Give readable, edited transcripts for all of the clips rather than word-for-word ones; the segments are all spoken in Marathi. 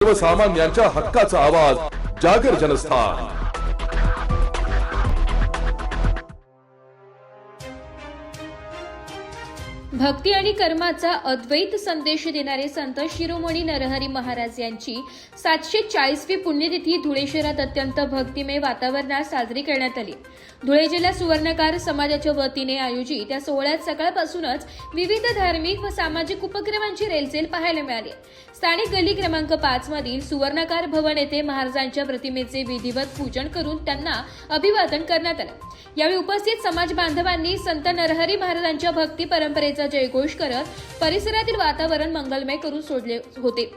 सर्वसामान्यांच्या हक्काचा आवाज जागर जनस्थान। भक्ती आणि कर्माचा अद्वैत संदेश देणारे संत शिरोमणी नरहरी महाराज यांची 740वी पुण्यतिथी धुळे शहरात अत्यंत भक्तिमय वातावरणात साजरी करण्यात आली। धुळे जिल्हा सुवर्णकार समाजाच्या वतीने आयोजित या सोहळ्यात सकाळपासूनच विविध धार्मिक व सामाजिक उपक्रमांची रेलचेल पाहायला मिळाली। स्थानिक गल्ली क्रमांक 5 मधील सुवर्णकार भवन येथे महाराजांच्या प्रतिमेचे विधिवत पूजन करून त्यांना अभिवादन करण्यात आले। यावेळी उपस्थित समाज बांधवांनी संत नरहरी महाराजांच्या भक्ती परंपरेचा जयघोष करत परिसरातील वातावरण मंगलमय करून सोडले होते।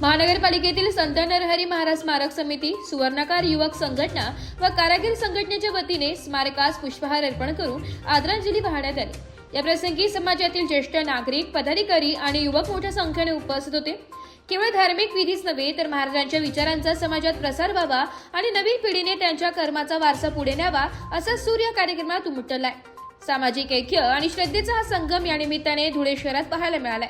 महानगरपालिकेतील संत नरहरी महाराज स्मारक समिती, सुवर्णकार युवक संघटना व कारागीर संघटनेच्या वतीने स्मारकास पुष्पहार अर्पण करून आदरांजली वाहण्यात आली। या प्रसंगी समाजातील ज्येष्ठ नागरिक, पदाधिकारी आणि युवक मोठ्या संख्येने उपस्थित होते। केवळ धार्मिक विधीच नव्हे तर महाराजांच्या विचारांचा समाजात प्रसार व्हावा आणि नवीन पिढीने त्यांच्या कर्माचा वारसा पुढे न्यावा असा सूर या कार्यक्रमात उमटलाय। सामाजिक ऐक्य आणि श्रद्धेचा हा संगम या निमित्ताने धुळे शहरात पाहायला मिळालाय।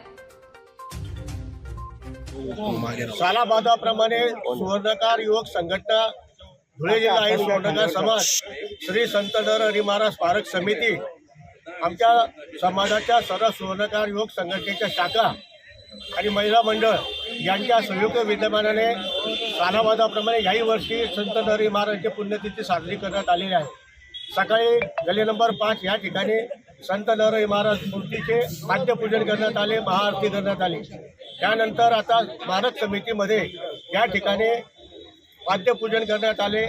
सालाबादाप्रमाणे सुवर्णकार युवक संघटना, धुळे जिल्हा आहे सुवर्णकार समाज, श्री संत नरहरी महाराज स्मारक समिती, आमच्या समाजाच्या सर्व सुवर्णकार युवक संघटनेच्या शाखा आणि महिला मंडळ यांच्या संयुक्त विद्यमानाने सालाबादाप्रमाणे याही वर्षी संत नरहरी महाराजांची पुण्यतिथी साजरी करण्यात आलेली आहे। सकाळी गल्ली नंबर 5 या ठिकाणी संत नरहरी महाराज मूर्तीचे पाद्यपूजन करण्यात आले, महाआरती करण्यात आली। त्यानंतर आता स्मारक समितीमध्ये या ठिकाणी वाद्यपूजन करण्यात आले,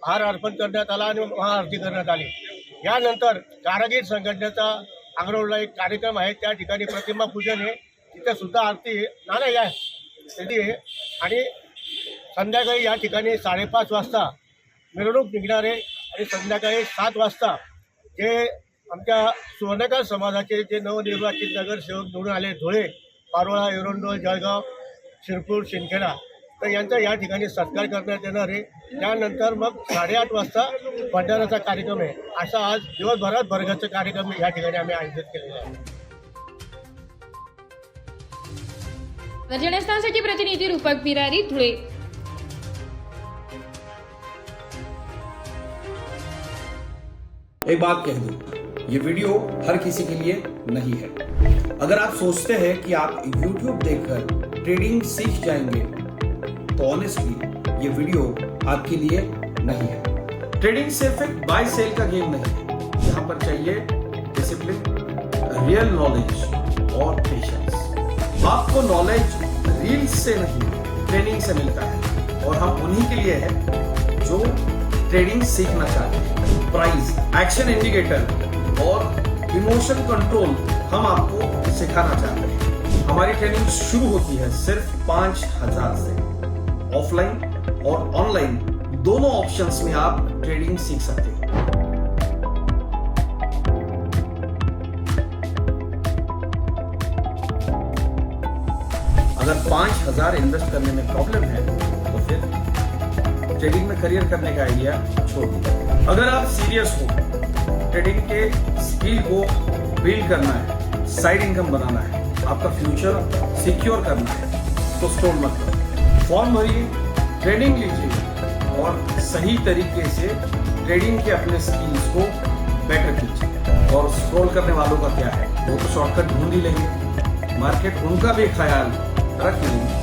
हार अर्पण करण्यात आला आणि महाआरती करण्यात आली। यानंतर कारागीर संघटनेचा आंगरवडला एक कार्यक्रम आहे, त्या ठिकाणी प्रतिमा पूजन आहे, तिथे सुद्धा आरती नाही आहे आणि संध्याकाळी या ठिकाणी 5:30 वाजता मिरवणूक निघणार आहे आणि संध्याकाळी 7 वाजता जे आमच्या सुवर्णकार समाजाचे जे नवनिर्वाचित नगरसेवक निवडून आले, धुळे, पारोळा, एरंडोल, जळगाव, शिरपूर, शिंदखेडा, तर यांचा या ठिकाणी सत्कार करण्यात येणार आहे। त्यानंतर मग 8:30 वाजता भंडाराचा कार्यक्रम आहे। असा आज दिवसभरात भरगच्च कार्यक्रम या ठिकाणी आम्ही आयोजित केलेला आहे। जनस्थानसाठी प्रतिनिधी रूपक बिरारी, धुळे। एक बात कह दूं, ये वीडियो हर किसी के लिए नहीं है। अगर आप सोचते हैं कि आप YouTube देखकर ट्रेडिंग सीख जाएंगे तो ऑनेस्टली ये वीडियो आपके लिए नहीं है। ट्रेडिंग सिर्फ एक बाय सेल का गेम नहीं है। यहाँ पर चाहिए डिसिप्लिन, रियल नॉलेज और पेशेंस। आपको नॉलेज रील्स से नहीं, ट्रेनिंग से मिलता है और हम उन्हीं के लिए हैं जो ट्रेडिंग सीखना चाहते हैं। प्राइस, एक्शन इंडिकेटर और इमोशन कंट्रोल हम आपको सिखाना चाहते हैं। हमारी ट्रेनिंग शुरू होती है सिर्फ 5,000 से। ऑफलाइन और ऑनलाइन दोनों ऑप्शंस में आप ट्रेडिंग सीख सकते हैं। अगर 5,000 इन्वेस्ट करने में प्रॉब्लम है तो फिर ट्रेडिंग में करियर करने का आइडिया छोड़ दीजिए। अगर आप सीरियस हो, ट्रेडिंग के स्किल को बिल्ड करना है, साइड इनकम बनाना है, आपका फ्यूचर सिक्योर करना है, तो स्क्रॉल मत करो। फॉर्म भरिए, ट्रेनिंग लीजिए और सही तरीके से ट्रेडिंग के अपने स्किल्स को बेटर कीजिए। और स्क्रॉल करने वालों का क्या है, वो तो शॉर्टकट ढूंढ ही लेंगे। मार्केट उनका भी ख्याल रख लेंगे।